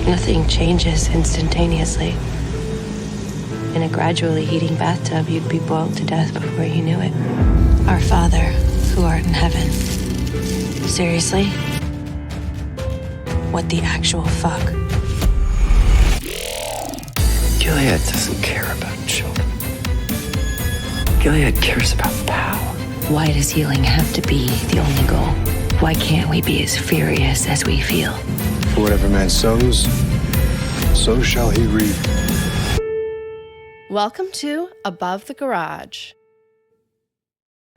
Nothing changes instantaneously. In a gradually heating bathtub, you'd be boiled to death before you knew it. Our Father, who art in heaven. Seriously? What the actual fuck? Gilead doesn't care about children. Gilead cares about power. Why does healing have to be the only goal? Why can't we be as furious as we feel? For whatever man sows, so shall he reap. Welcome to Above the Garage.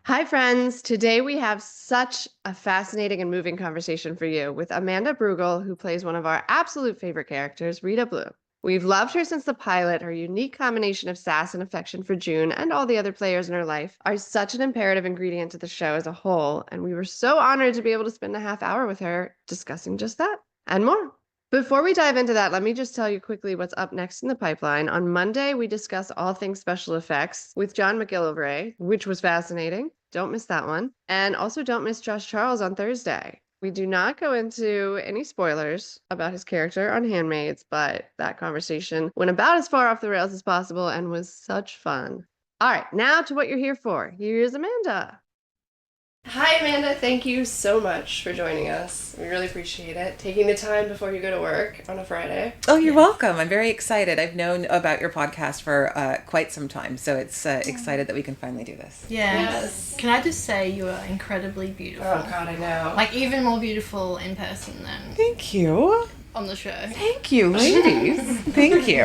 Hi, friends. Today we have such a fascinating and moving conversation for you with Amanda Brugel, who plays one of our absolute favorite characters, Rita Blue. We've loved her since the pilot. Her unique combination of sass and affection for June and all the other players in her life are such an imperative ingredient to the show as a whole, and we were so honored to be able to spend a half hour with her discussing just that and more. Before we dive into that, let me just tell you quickly what's up next in the pipeline. On Monday, we discuss all things special effects with John McGillivray, which was fascinating. Don't miss that one. And also don't miss Josh Charles on Thursday. We do not go into any spoilers about his character on Handmaids, but that conversation went about as far off the rails as possible and was such fun. All right, now to what you're here for. Here's Amanda. Hi, Amanda. Thank you so much for joining us. We really appreciate it. Taking the time before you go to work on a Friday. Oh, you're welcome. I'm very excited. I've known about your podcast for quite some time, so it's excited that we can finally do this. Yes. Can I just say you are incredibly beautiful? Oh, God, I know. Like, even more beautiful in person than Thank you. on the show. Thank you, ladies. Thank you.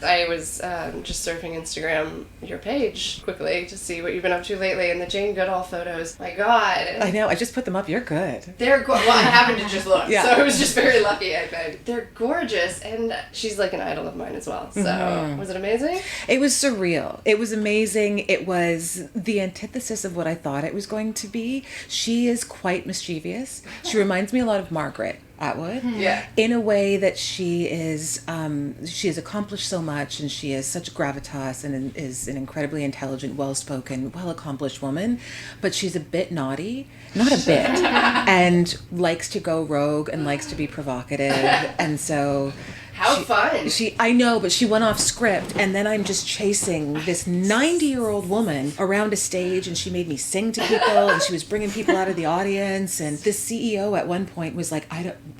I was just surfing Instagram, your page, quickly to see what you've been up to lately, and the Jane Goodall photos. My God. I know. I just put them up. You're good. They're well, I happened to just look, Yeah. so I was just very lucky, I think. They're gorgeous, and she's like an idol of mine as well. So, Was it amazing? It was surreal. It was amazing. It was the antithesis of what I thought it was going to be. She is quite mischievous. She reminds me a lot of Margaret Atwood. Yeah. In a way that she has accomplished so much, and she has such gravitas and is an incredibly intelligent, well-spoken, well-accomplished woman, but she's a bit naughty, not a bit, and likes to go rogue and likes to be provocative, and so... How fun. I know, but she went off script, and then I'm just chasing this 90-year-old woman around a stage, and she made me sing to people, and she was bringing people out of the audience, and the CEO at one point was like,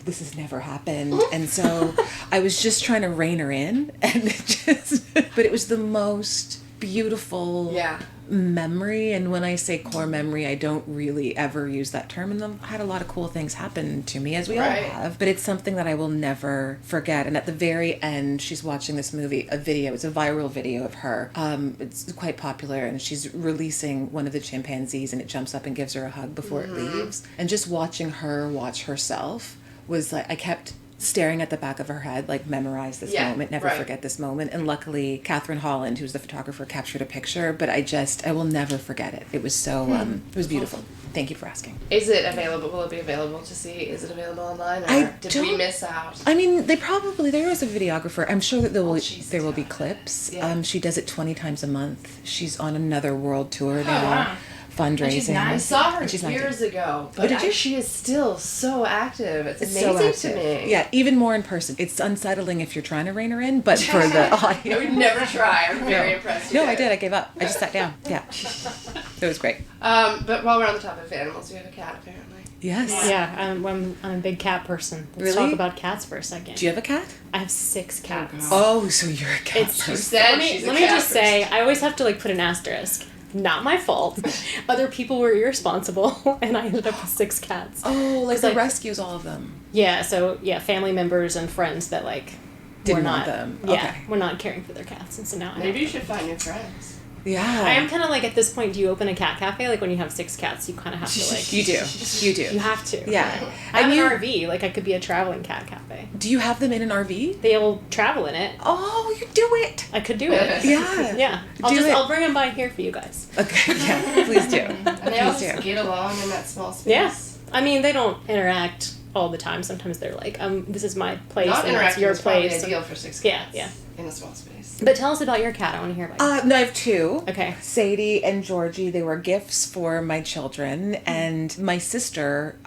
this has never happened, and so I was just trying to rein her in, and but it was the most beautiful memory, and when I say core memory, I don't really ever use that term, and I've had a lot of cool things happen to me, as we all have, but it's something that I will never forget. And at the very end, she's watching this movie, it's a viral video of her, it's quite popular, and she's releasing one of the chimpanzees, and it jumps up and gives her a hug before it leaves, and just watching her watch herself was like, I kept staring at the back of her head, like, memorize this moment, never forget this moment. And luckily, Catherine Holland, who's the photographer, captured a picture, but I will never forget it. It was so, it was beautiful. Thank you for asking. Is it available? Will it be available to see? Is it available online? Or did we miss out? I mean, there is a videographer. I'm sure that there will be clips. Yeah. She does it 20 times a month. She's on another world tour now. Wow. Fundraising. I saw her years ago, but she is still so active. It's amazing to me. Yeah, even more in person. It's unsettling if you're trying to rein her in, but for the audio. I would never try. I'm very impressed. No, I did. I gave up. I just sat down. Yeah. It was great. But while we're on the topic of animals, you have a cat, apparently. Yes. Yeah, I'm a big cat person. Let's talk about cats for a second. Do you have a cat? I have 6 cats. Oh, so you're a cat person. Let me just say, I always have to put an asterisk. Not my fault. Other people were irresponsible, and I ended up with 6 cats. Oh, the rescues, all of them. Yeah, so family members and friends that didn't want them. Yeah, we're not caring for their cats, and so now maybe you should find new friends. Yeah. I am kind of at this point, do you open a cat cafe? When you have 6 cats, you kind of have to You do. You have to. Yeah. I have an RV. I could be a traveling cat cafe. Do you have them in an RV? They'll travel in it. Oh, you do it. I could do it. Yeah. Yeah. I'll bring them by here for you guys. Okay. Yeah. Please do. And they all just get along in that small space. Yeah. I mean, they don't interact all the time. Sometimes they're this is my place Not and it's your is probably place. ideal for 6 Yeah, cats. yeah. in a small space. But tell us about your cat. I want to hear about it. No, I have two. Okay. Sadie and Georgie, they were gifts for my children. And my sister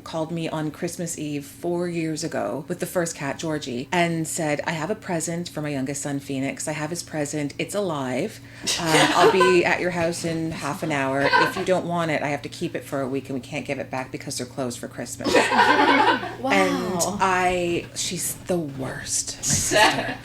called me on Christmas Eve 4 years ago with the first cat, Georgie, and said, I have a present for my youngest son, Phoenix. I have his present. It's alive. I'll be at your house in half an hour. If you don't want it, I have to keep it for a week and we can't give it back because they're closed for Christmas. Wow. And she's the worst, my sister.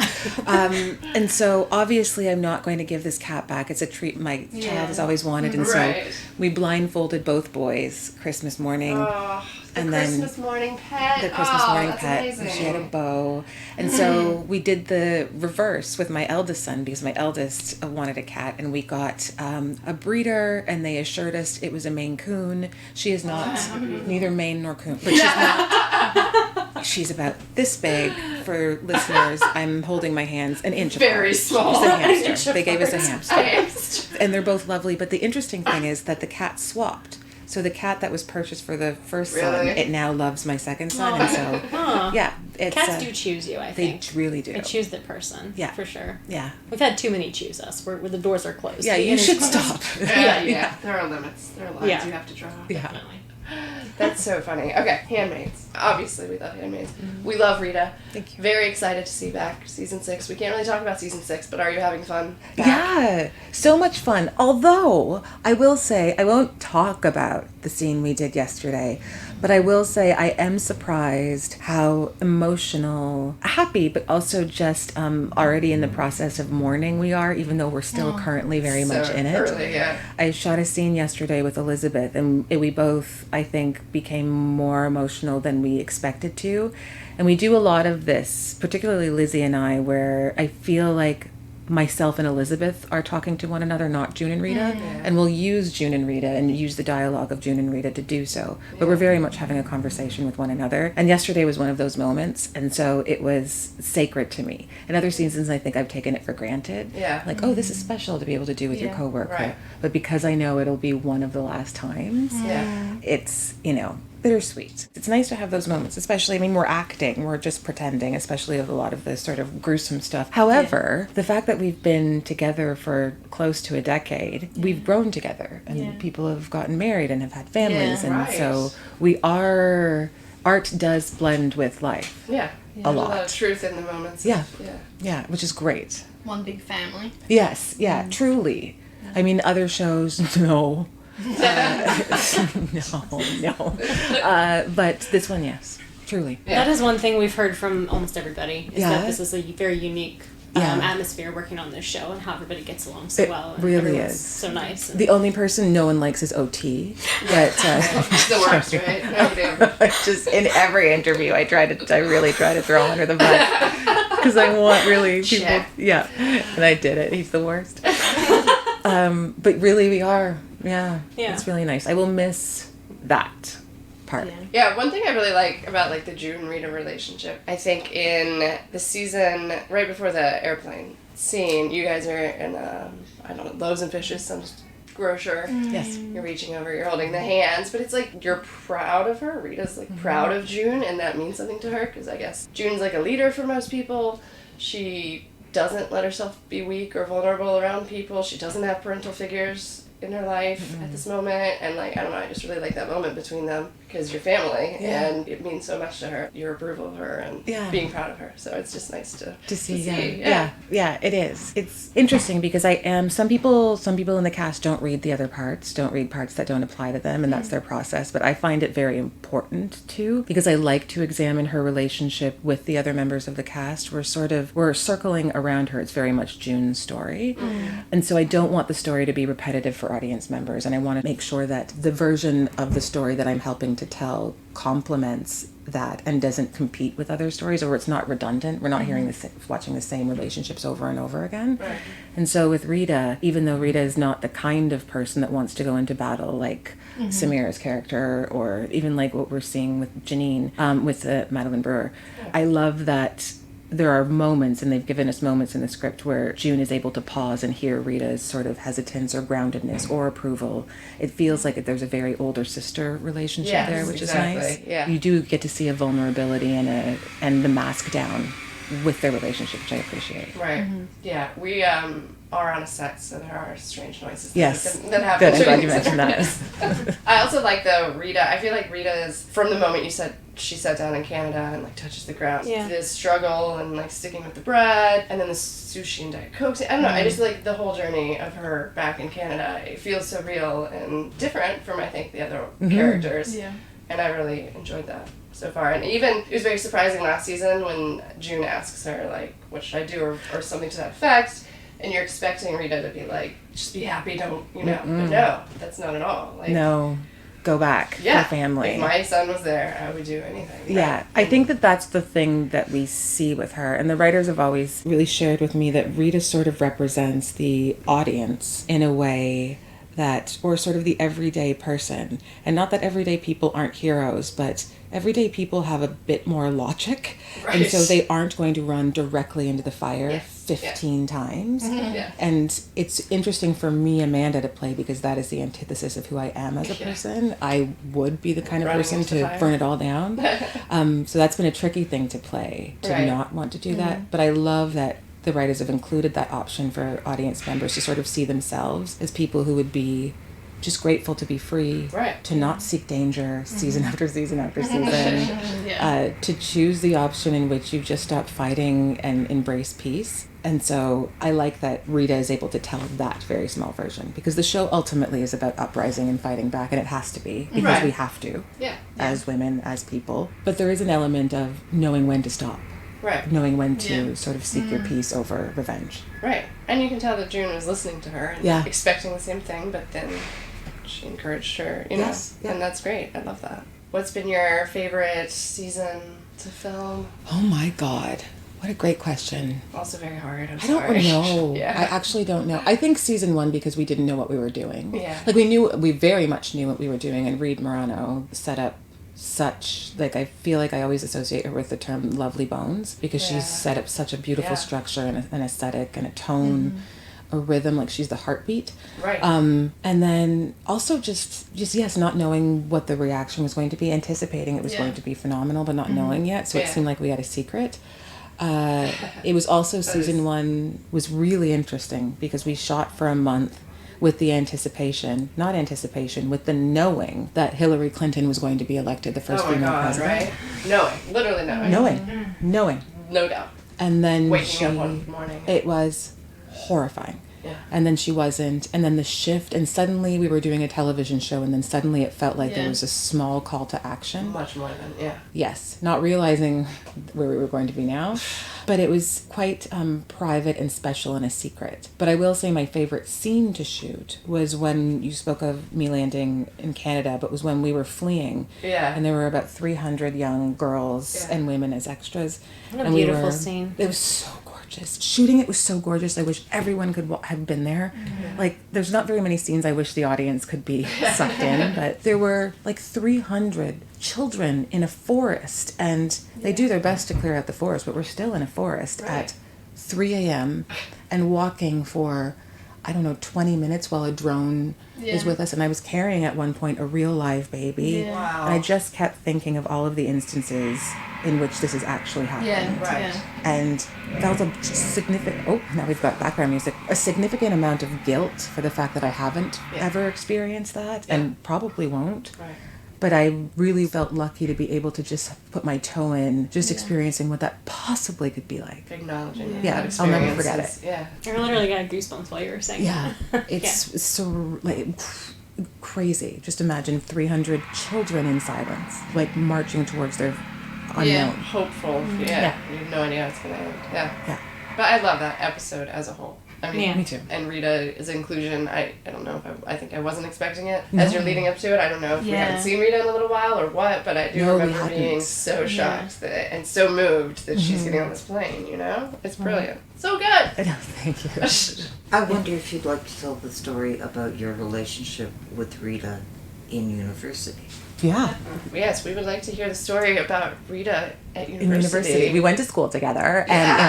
And so obviously I'm not going to give this cat back. It's a treat my child has always wanted. And so we blindfolded both boys Christmas morning. Oh, the and Christmas morning pet. The Christmas morning that's pet. Amazing. She had a bow. And so we did the reverse with my eldest son because my eldest wanted a cat, and we got a breeder, and they assured us it was a Maine Coon. She is not neither Maine nor Coon, but she's not. She's about this big for listeners. I'm holding my hands an inch apart. Very small. Just a hamster. They gave us a hamster. And they're both lovely, but the interesting thing is that the cat swapped. So the cat that was purchased for the first son, it now loves my second son, and so yeah, it's Cats do choose you. I think they really do. They choose the person. Yeah, for sure. Yeah, we've had too many choose us where the doors are closed. Yeah, you should stop. Yeah. There are limits. There are lines you have to draw. Yeah. Definitely. That's so funny. Okay, Handmaids. Obviously, we love Handmaids. We love Rita. Thank you. Very excited to see back season 6. We can't really talk about season 6, but are you having fun? Yeah, so much fun. Although, I will say, I won't talk about the scene we did yesterday, but I will say I am surprised how emotional, happy, but also just already in the process of mourning we are, even though we're still currently very much in it. Early, yeah. I shot a scene yesterday with Elizabeth, and we both, I think, became more emotional than we expected to. And we do a lot of this, particularly Lizzie and I, where I feel like myself and Elizabeth are talking to one another, not June and Rita. And we'll use June and Rita and use the dialogue of June and Rita to do so. But we're very much having a conversation with one another. And yesterday was one of those moments. And so it was sacred to me. In other seasons, I think I've taken it for granted. Yeah. Like, oh, this is special to be able to do with your coworker. Right. But because I know it'll be one of the last times, it's, bittersweet. It's nice to have those moments, especially, we're acting, we're just pretending, especially of a lot of the sort of gruesome stuff. However, the fact that we've been together for close to a decade, we've grown together, and people have gotten married and have had families, and so art does blend with life. Yeah. A lot. A lot of truth in the moments. Yeah, which is great. One big family. Yes, truly. Other shows, no. No. But this one, yes, truly. That is one thing we've heard from almost everybody, is that this is a very unique atmosphere working on this show, and how everybody gets along so well. And really everyone's is. So nice. The oney person no one likes is OT, but It's the worst, right? Nobody ever. just in every interview I really try to throw him under the bus because I want really people. Check. Yeah, and I did it. He's the worst. But really, we are. Yeah. It's really nice. I will miss that part. Yeah, one thing I really like about the June and Rita relationship, I think in the season right before the airplane scene, you guys are in Loaves and Fishes, some grocer. Yes. You're reaching over, you're holding the hands, but it's you're proud of her. Rita's proud of June, and that means something to her, because I guess June's a leader for most people. She doesn't let herself be weak or vulnerable around people. She doesn't have parental figures in her life at this moment, and I don't know, I just really like that moment between them, because you're family, and it means so much to her, your approval of her and being proud of her, so it's just nice to see. Yeah, it is. It's interesting because some people in the cast don't read the other parts, don't read parts that don't apply to them, and that's their process, but I find it very important too, because I like to examine her relationship with the other members of the cast. We're circling around her. It's very much June's story, and so I don't want the story to be repetitive for audience members, and I want to make sure that the version of the story that I'm helping to tell complements that and doesn't compete with other stories, or it's not redundant. We're not watching the same relationships over and over again. Right. And so with Rita, even though Rita is not the kind of person that wants to go into battle like Samira's character, or even what we're seeing with Janine, with Madeline Brewer, I love that there are moments, and they've given us moments in the script where June is able to pause and hear Rita's sort of hesitance or groundedness or approval. It feels like there's a very older sister relationship there, which is nice. Yeah. You do get to see a vulnerability and the mask down with their relationship, which I appreciate. Right. Yeah. We are on a set, so there are strange noises. Yes. That happen. Good. I'm glad you mentioned that. I also like though Rita. I feel like Rita is from the moment you said she sat down in Canada and like touches the ground. Yeah. This struggle and like sticking with the bread, and then the sushi and Diet Coke. I don't know. I just like the whole journey of her back in Canada. It feels so real and different from I think the other characters. Yeah. And I really enjoyed that so far. And even it was very surprising last season when June asks her like, "What should I do?" or something to that effect. And you're expecting Rita to be like, just be happy, don't, you know. But no, that's not at all. Like, No, go back yeah, for family. if my son was there, I would do anything. Yeah, I think that that's the thing that we see with her. And the writers have always really shared with me that Rita sort of represents the audience in a way that, or sort of the everyday person. And not that everyday people aren't heroes, but everyday people have a bit more logic. Right. And so they aren't going to run directly into the fire Yes. 15 times. Yeah. And it's interesting for me, Amanda, to play because that is the antithesis of who I am as a person. I would be the kind of Running person into the to fire. burn it all down. So that's been a tricky thing to play, to Right. not want to do that. But I love that the writers have included that option for audience members to sort of see themselves as people who would be just grateful to be free, Right. to not seek danger season after season after season, Yeah. to choose the option in which you just stop fighting and embrace peace. And so I like that Rita is able to tell that very small version because the show ultimately is about uprising and fighting back, and it has to be because Right. we have to Yeah. as women, as people. But there is an element of knowing when to stop, Right. knowing when to Yeah. sort of seek your peace over revenge. Right. And you can tell that June was listening to her and Yeah. expecting the same thing, but then she encouraged her, you Yes, know. yeah. And that's great. I love that. What's been your favorite season to film? Oh my God. What a great question. Also very hard. I'm I don't sorry. know. Yeah. I actually don't know. I think season 1 because we didn't know what we were doing. Yeah. Like we very much knew what we were doing, and Reed Morano set up such, like, I feel like I always associate her with the term lovely bones because Yeah. she's set up such a beautiful Yeah. structure and an aesthetic and a tone, a rhythm, like she's the heartbeat. Right. And then also just yes, not knowing what the reaction was going to be, anticipating it was Yeah. going to be phenomenal, but not knowing yet. So it Yeah. seemed like we had a secret. It was also season 1 was really interesting because we shot for a month with the not anticipation, with the knowing that Hillary Clinton was going to be elected the first Oh my female God, president. right? Knowing. Literally knowing. Knowing. No doubt. And then Waking up one morning. it was horrifying. Yeah. And then she wasn't. And then the shift, and suddenly we were doing a television show, and then suddenly it felt like there Yeah. was a small call to action. Much more than, yeah. Yes, not realizing where we were going to be now. But it was quite private and special and a secret. But I will say my favorite scene to shoot was when you spoke of me landing in Canada, but was when we were fleeing. Yeah. And there were about 300 young girls Yeah. and women as extras. What a and we beautiful were, scene. It was so gorgeous. Shooting it was so gorgeous. I wish everyone could have been there. Like, there's not very many scenes I wish the audience could be sucked in, but there were like 300 children in a forest, and they do their best to clear out the forest, but we're still in a forest at 3 a.m. and walking for, I don't know, 20 minutes while a drone is with us. And I was carrying at one point a real live baby. Yeah. Wow. And I just kept thinking of all of the instances in which this is actually happening. Yeah. Right. Yeah. And that was a significant, now we've got background music, a significant amount of guilt for the fact that I haven't ever experienced that and probably won't. Right. But I really felt lucky to be able to just put my toe in, just experiencing what that possibly could be like. Acknowledging Yeah, that I'll never experience forget is- Yeah. I literally got goosebumps while you were saying Yeah, that. it's so like crazy. Just imagine 300 children in silence, like marching towards their unknown. Hopeful. Yeah. You have no idea how it's going to end. Yeah. Yeah. But I love that episode as a whole. I mean, Yeah. Me too. And Rita's inclusion, I don't know if I think I wasn't expecting it. As you're leading up to it, I don't know if we Yeah. haven't seen Rita in a little while or what, but I do No, we remember being hadn't. so shocked that, and so moved that she's getting on this plane, you know? It's brilliant. So good! I know, thank you. I wonder if you'd like to tell the story about your relationship with Rita in university. Yeah. Yes, we would like to hear the story about Rita At in university. We went to school together, and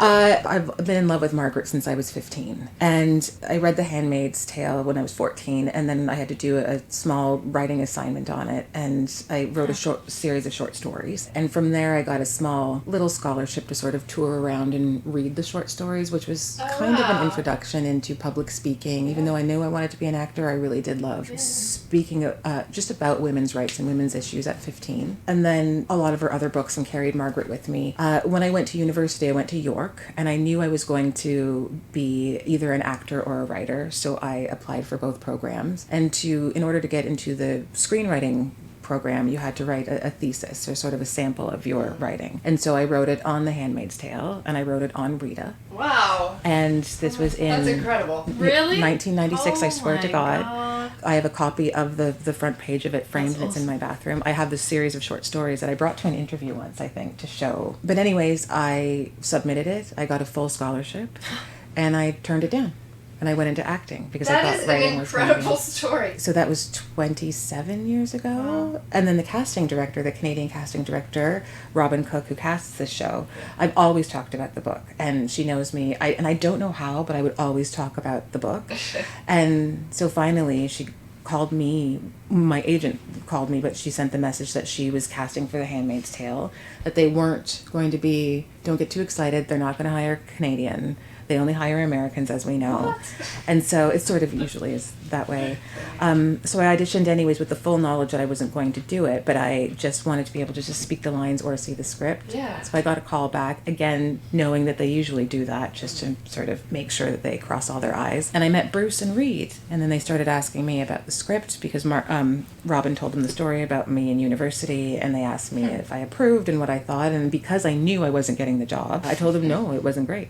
I've been in love with Margaret since I was 15. And I read The Handmaid's Tale when I was 14, and then I had to do a small writing assignment on it, and I wrote a short series of short stories. And from there, I got a small little scholarship to sort of tour around and read the short stories, which was kind of an introduction into public speaking. Even though I knew I wanted to be an actor, I really did love speaking just about women's rights and women's issues at 15. And then a lot of her other books, and carried Margaret with me. When I went to university, I went to York, and I knew I was going to be either an actor or a writer, so I applied for both programs. And in order to get into the screenwriting program, you had to write a thesis, or sort of a sample of your writing. And so I wrote it on The Handmaid's Tale, and I wrote it on Rita. Wow. And this was in... That's incredible. Really? 1996, I swear to God. God. I have a copy of the front page of it framed, and it's in my bathroom. I have this series of short stories that I brought to an interview once, I think, to show. But anyways, I submitted it. I got a full scholarship, and I turned it down. And I went into acting because I thought writing was going to be... That is an incredible story. So that was 27 years ago. Wow. And then the casting director, the Canadian casting director, Robin Cook, who casts this show, I've always talked about the book. And she knows me. And I don't know how, but I would always talk about the book. And so finally she called me, my agent called me, but she sent the message that she was casting for The Handmaid's Tale, that they weren't going to be, don't get too excited, they're not going to hire Canadian. They only hire Americans, as we know. What? And so it sort of usually is that way. So I auditioned anyways with the full knowledge that I wasn't going to do it, but I just wanted to be able to just speak the lines or see the script. Yeah. So I got a call back, again, knowing that they usually do that just to sort of make sure that they cross all their I's. And I met Bruce and Reed, and then they started asking me about the script because Robin told them the story about me in university, and they asked me if I approved and what I thought. And because I knew I wasn't getting the job, I told them no, it wasn't great.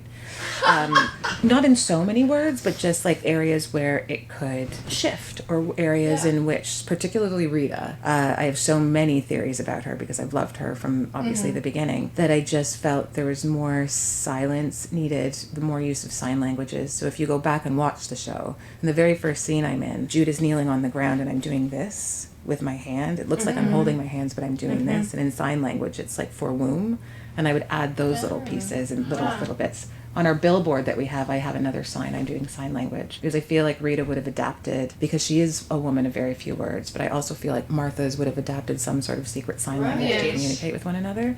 Not in so many words, but just like areas where it could shift, or areas in which, particularly Rita, I have so many theories about her because I've loved her from obviously the beginning, that I just felt there was more silence needed, the more use of sign languages. So if you go back and watch the show, in the very first scene I'm in, Jude is kneeling on the ground and I'm doing this with my hand. It looks like I'm holding my hands, but I'm doing this. And in sign language, it's like for womb. And I would add those little pieces and little bits. On our billboard that we have, I have another sign. I'm doing sign language because I feel like Rita would have adapted, because she is a woman of very few words, but I also feel like Martha's would have adapted some sort of secret sign language to communicate with one another.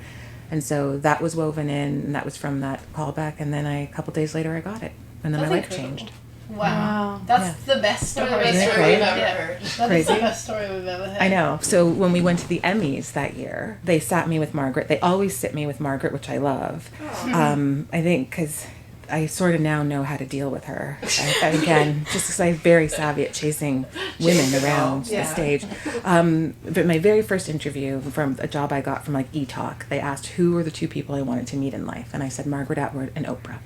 And so that was woven in, and that was from that callback. And then a couple days later, I got it. And then my life changed. Wow. That's the best story. That's the best story we've ever heard. That's the best story we've ever heard. I know. So when we went to the Emmys that year, they sat me with Margaret. They always sit me with Margaret, which I love. I think because I sort of now know how to deal with her. Again, just because I'm very savvy at chasing women around the stage. But my very first interview from a job I got from like E-Talk, they asked who were the two people I wanted to meet in life. And I said Margaret Atwood and Oprah.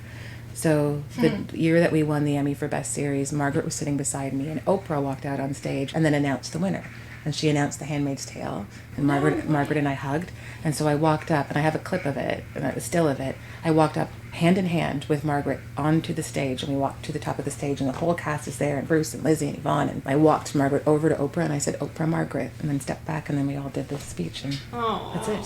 So the year that we won the Emmy for Best Series, Margaret was sitting beside me, and Oprah walked out on stage and then announced the winner. And she announced The Handmaid's Tale, and Margaret and I hugged. And so I walked up, and I have a clip of it, and a still of it. I walked up hand in hand with Margaret onto the stage, and we walked to the top of the stage, and the whole cast is there, and Bruce and Lizzie and Yvonne. And I walked Margaret over to Oprah, and I said, Oprah, Margaret, and then stepped back, and then we all did the speech, and that's it.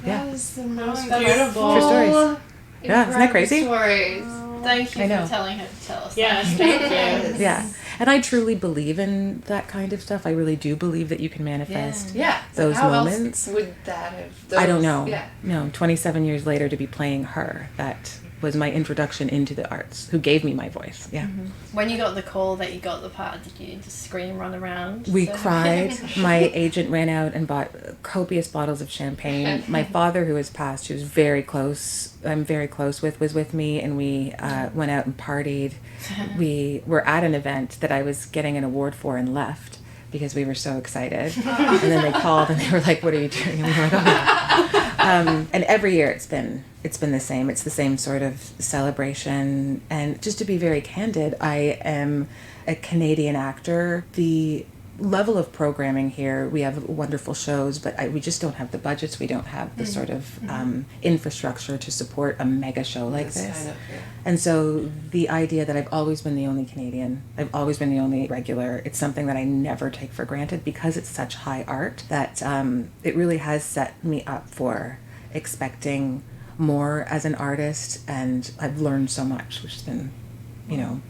That is the most beautiful. True stories. Yeah, isn't that crazy? Stories. Thank you I know. for telling her to tell us. Yes, that. thank you. Yeah. And I truly believe in that kind of stuff. I really do believe that you can manifest those How moments. else would that have... I don't know. Yeah. No, 27 years later to be playing her, that was my introduction into the arts, who gave me my voice. Yeah. When you got the call that you got the part, did you just scream, run around? We cried. My agent ran out and bought copious bottles of champagne. My father, who has passed, who's very close, I'm very close with, was with me, and we went out and partied. We were at an event that I was getting an award for and left because we were so excited. And then they called and they were like, what are you doing? And we were like, oh, yeah. And every year it's been the same. It's the same sort of celebration. And just to be very candid, I am a Canadian actor. The level of programming here, we have wonderful shows, but we just don't have the budgets. We don't have the sort of infrastructure to support a mega show like this. And so the idea that I've always been the only Canadian, I've always been the only regular, it's something that I never take for granted because it's such high art that it really has set me up for expecting more as an artist, and I've learned so much, which has been, you know,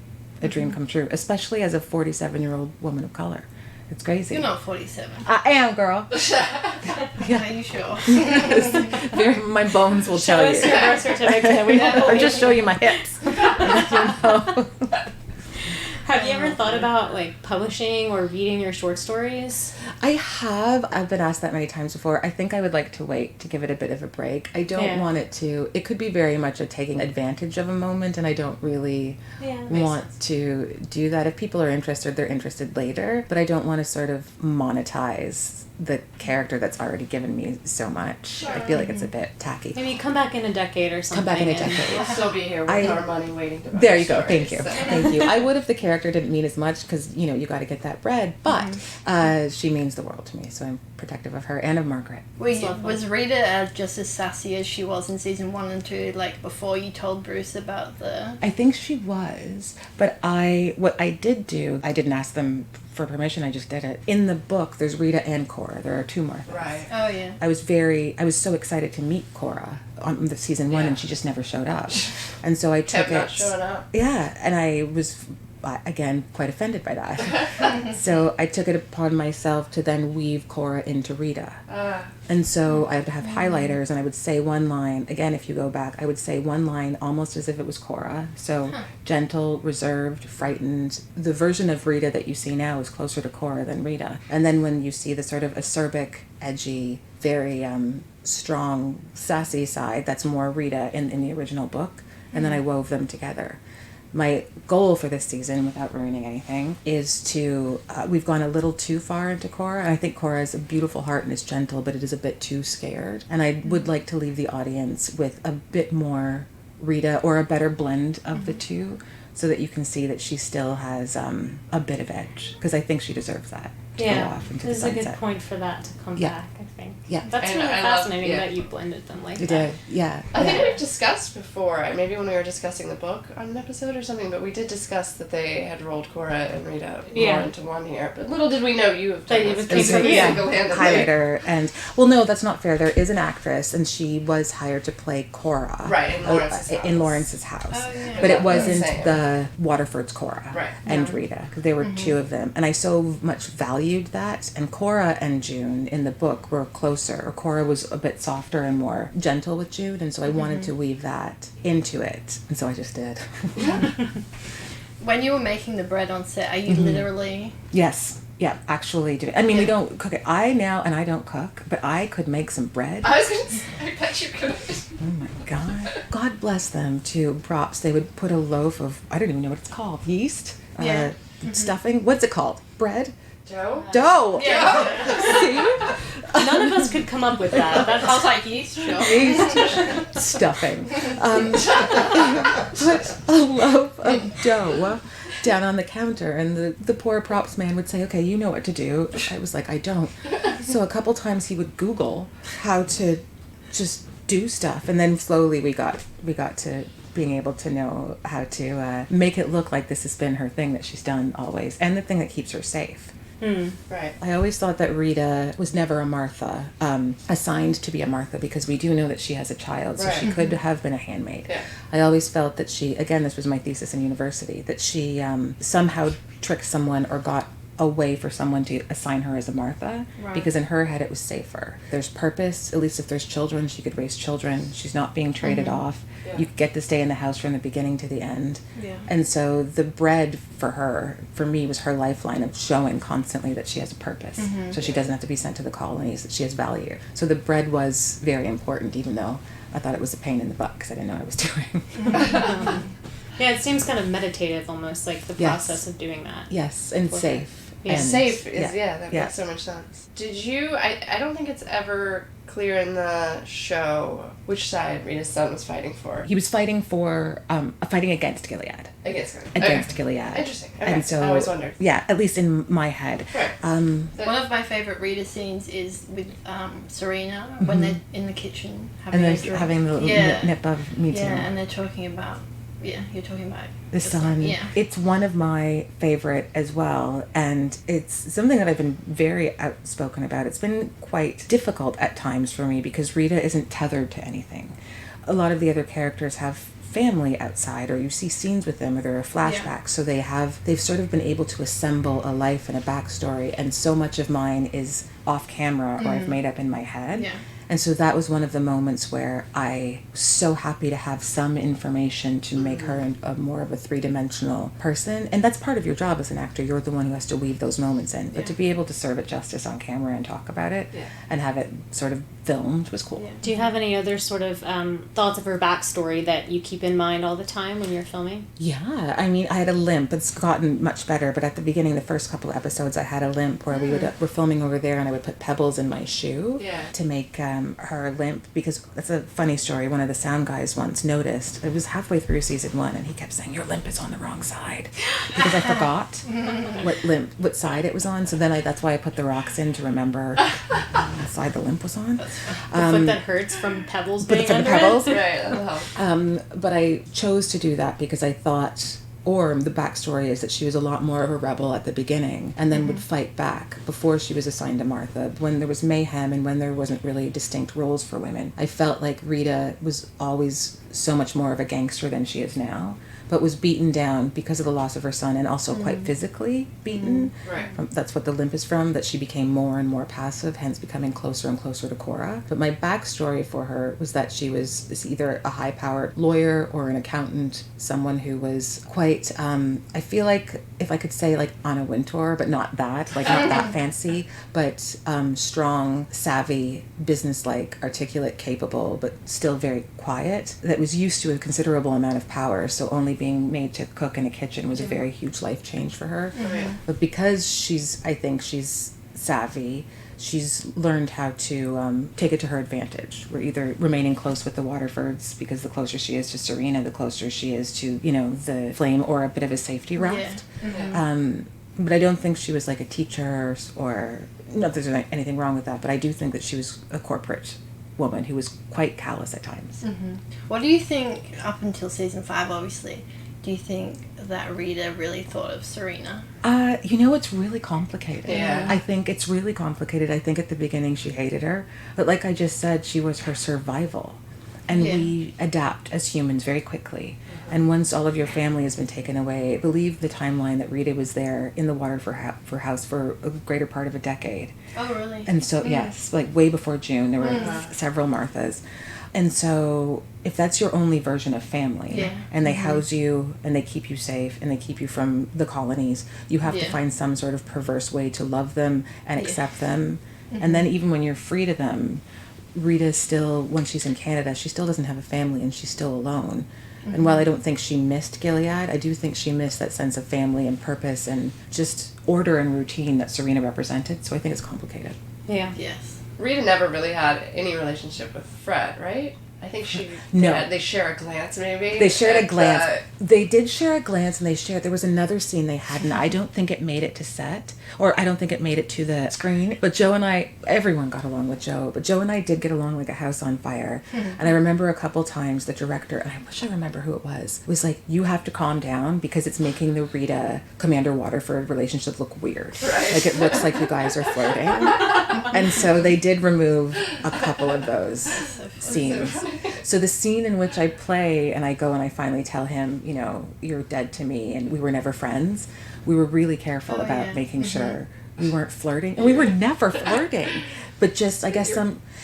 a dream come true, especially as a 47-year-old woman of color. It's crazy. You're not 47. I am, girl. Are you sure? My bones will Show tell us you. your birth certificate. We don't Or just show you my hips. You know? Have you ever thought about like publishing or reading your short stories? I have. I've been asked that many times before. I think I would like to wait to give it a bit of a break. I don't want it to. It could be very much a taking advantage of a moment, and I don't really want to do that. If people are interested, they're interested later. But I don't want to sort of monetize the character that's already given me so much. I feel like it's a bit tacky. Maybe come back in a decade or something. Come back in a decade. We'll still be here with our money waiting to buy There you go. stories, Thank you. so. Thank you. I would if the character didn't mean as much, because, you know, you got to get that bread. But she means the world to me, so I'm protective of her and of Margaret. Was Rita just as sassy as she was in season 1 and 2, like before you told Bruce about the... I think she was, but what I did do, I didn't ask them for permission, I just did it. In the book, there's Rita and Cora. There are 2 Marthas. Right. Oh, yeah. I was so excited to meet Cora on the season 1, and she just never showed up. And so I took Kept not showing up. Yeah, and I was, again, quite offended by that. So I took it upon myself to then weave Cora into Rita. And so I would have highlighters, and I would say one line. Again, if you go back, I would say one line almost as if it was Cora. So gentle, reserved, frightened. The version of Rita that you see now is closer to Cora than Rita. And then when you see the sort of acerbic, edgy, very strong, sassy side, that's more Rita in the original book. And then I wove them together. My goal for this season, without ruining anything, is to, we've gone a little too far into Cora, and I think Cora has a beautiful heart and is gentle, but it is a bit too scared. And I would like to leave the audience with a bit more Rita, or a better blend of the two, so that you can see that she still has a bit of edge, because I think she deserves that. To go off into this is the a good sunset. point for that to come back, I think. Yeah. That's And really I love- fascinating yeah. that you blended them like You that. did, yeah. I think we've discussed before, maybe when we were discussing the book on an episode or something, but we did discuss that they had rolled Cora and Rita more into one here. But little did we know you have done That you this would take her- single-handedly. Highlighter, and well, no, that's not fair. There is an actress, and she was hired to play Cora, Right, in Lawrence's house. in Lawrence's house. Oh, yeah. But it Yeah, wasn't same. the Waterford's Cora Right. and Rita, because there were 2 of them, and I so much valued that. And Cora and June in the book were closer, or Cora was a bit softer and more gentle with Jude, and so I wanted to weave that into it, and so I just did. When you were making the bread on set, are you literally... Yes. Yeah, actually do. I mean, we don't cook it. I don't cook, but I could make some bread. I was going to say, I bet you could. Oh my God. God bless them, too. Props. They would put a loaf of, I don't even know what it's called, yeast? Yeah. Stuffing? What's it called? Bread? Joe? Dough! See? None of us could come up with that. That I was like, yeast, sure. Yeast stuffing. Put a loaf of dough down on the counter, and the poor props man would say, okay, you know what to do. I was like, I don't. So a couple times he would Google how to just do stuff, and then slowly we got to being able to know how to make it look like this has been her thing that she's done always, and the thing that keeps her safe. Right. I always thought that Rita was never a Martha, assigned to be a Martha, because we do know that she has a child, so she could have been a handmaid. Yeah. I always felt that she, again, this was my thesis in university, that she somehow tricked someone or got a way for someone to assign her as a Martha, because in her head it was safer. There's purpose, at least if there's children, she could raise children. She's not being traded off. Yeah. You get to stay in the house from the beginning to the end. Yeah. And so the bread for me, was her lifeline of showing constantly that she has a purpose. So she doesn't have to be sent to the colonies, that she has value. So the bread was very important, even though I thought it was a pain in the butt because I didn't know what I was doing. Yeah, it seems kind of meditative almost, like the Yes. process of doing that. Yes, and For her. safe. Yeah. And- Safe is, that Yeah. makes so much sense. Did you, I don't think it's ever clear in the show which side Rita's son was fighting for. He was fighting against Gilead. Against him. Against Gilead. Interesting. Okay. And so, I always wondered. yeah, at least in my head. Right. One of my favorite Rita scenes is with Serena when they're in the kitchen having And a there's drink. having the little nip of me too. Yeah, and they're talking about Yeah, you're talking about The Sun. Yeah. It's one of my favorite as well, and it's something that I've been very outspoken about. It's been quite difficult at times for me because Rita isn't tethered to anything. A lot of the other characters have family outside, or you see scenes with them, or there are flashbacks, so they've sort of been able to assemble a life and a backstory, and so much of mine is off camera or I've made up in my head. Yeah. And so that was one of the moments where I was so happy to have some information to make her a more of a three-dimensional person. And that's part of your job as an actor. You're the one who has to weave those moments in. But to be able to serve it justice on camera and talk about it and have it sort of filmed was cool. Yeah. Do you have any other sort of thoughts of her backstory that you keep in mind all the time when you're filming? Yeah, I mean, I had a limp. It's gotten much better, but at the beginning, the first couple of episodes, I had a limp where we're filming over there, and I would put pebbles in my shoe to make her limp, because that's a funny story. One of the sound guys once noticed, it was halfway through season 1, and he kept saying, "Your limp is on the wrong side," because I forgot what side it was on. So then that's why I put the rocks in to remember what side the limp was on. The foot that hurts from pebbles being from under pebbles. it? Right, that'll help. But I chose to do that because I thought, or the backstory is that she was a lot more of a rebel at the beginning and then would fight back before she was assigned to Martha. When there was mayhem and when there wasn't really distinct roles for women, I felt like Rita was always so much more of a gangster than she is now, but was beaten down because of the loss of her son, and also quite physically beaten. Right. That's what the limp is from, that she became more and more passive, hence becoming closer and closer to Cora. But my backstory for her was that she was either a high-powered lawyer or an accountant, someone who was quite, I feel like, if I could say like Anna Wintour, but not that, like not that fancy, but strong, savvy, businesslike, articulate, capable, but still very quiet, that was used to a considerable amount of power, so only being made to cook in a kitchen was a very huge life change for her. But because I think she's savvy, she's learned how to take it to her advantage. We're either remaining close with the Waterfords, because the closer she is to Serena, the closer she is to, the flame, or a bit of a safety raft. But I don't think she was like a teacher or not that there's anything wrong with that, but I do think that she was a corporate woman who was quite callous at times. What do you think, up until season 5 obviously, do you think that Rita really thought of Serena? It's really complicated. Yeah. I think it's really complicated. I think at the beginning she hated her, but like I just said, she was her survival. And we adapt as humans very quickly. And once all of your family has been taken away, I believe the timeline that Rita was there in the Waterford house for a greater part of a decade. Oh, really? And so, yes, like way before June, there were several Marthas. And so if that's your only version of family, and they house you and they keep you safe and they keep you from the colonies, you have to find some sort of perverse way to love them and accept them. And then even when you're free to them, Rita still, when she's in Canada, she still doesn't have a family and she's still alone. And while I don't think she missed Gilead, I do think she missed that sense of family and purpose and just order and routine that Serena represented. So I think it's complicated. Yeah. Yes. Rita never really had any relationship with Fred, right? I think they share a glance, maybe. They shared a glance. They did share a glance, and there was another scene they had, and I don't think it made it to set, or I don't think it made it to the screen. But Joe and I, everyone got along with Joe, but Joe and I did get along like a house on fire. And I remember a couple times the director, and I wish I remember who it was like, you have to calm down because it's making the Rita Commander Waterford relationship look weird. Right. Like it looks like you guys are flirting. And so they did remove a couple of those scenes. So the scene in which I play and I go and I finally tell him, you're dead to me and we were never friends, we were really careful about making sure we weren't flirting. And we were never flirting. But just, I guess,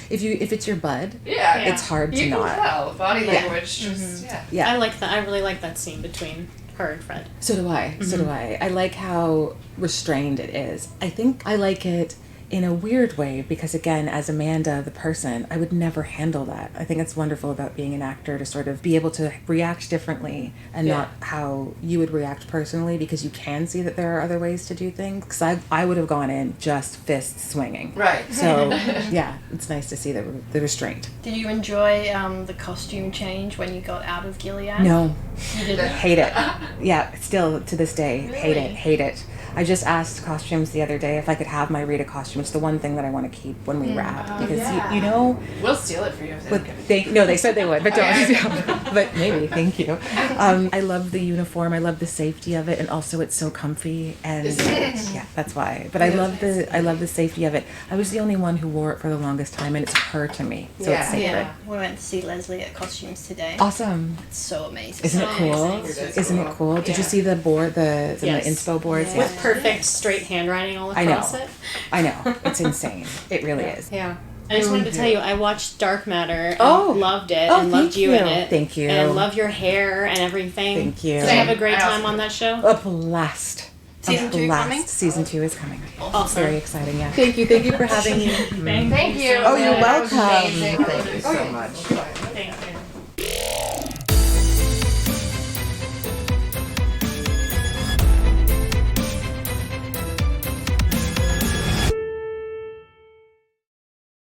if it's your bud, it's hard to not. You can tell. Body language, I like that. I really like that scene between her and Fred. So do I. So do I. I like how restrained it is. I think I like it in a weird way because, again, as Amanda, the person, I would never handle that. I think it's wonderful about being an actor to sort of be able to react differently and not how you would react personally, because you can see that there are other ways to do things. Because I would have gone in just fists swinging. Right. So, it's nice to see the restraint. Did you enjoy the costume change when you got out of Gilead? No. You didn't? Hate it. Yeah, still to this day, hate it. I just asked costumes the other day if I could have my Rita costume. It's the one thing that I want to keep when we wrap, because you know, we'll steal it for you if they don't give it No, they said they would, but don't. But maybe. Thank you. I love the uniform. I love the safety of it, and also it's so comfy. And yeah, that's why. But I love the safety of it. I was the only one who wore it for the longest time, and it's her to me, so it's sacred. Yeah, we went to see Leslie at Costumes today. Awesome. It's so amazing. Isn't it cool? Isn't it cool? Did you see the board, the inspo boards? With perfect straight handwriting all across it. I know. It's insane. It really is. Yeah. I just wanted to tell you, I watched Dark Matter and loved it and loved you in it. Thank you. And love your hair and everything. Thank you. Did you have a great time on that show? A blast. Season 2 coming? Season 2 is coming. Awesome. Very exciting, yeah. Thank you for having me. Thank you. Oh, you're welcome. Amazing. Thank you so much.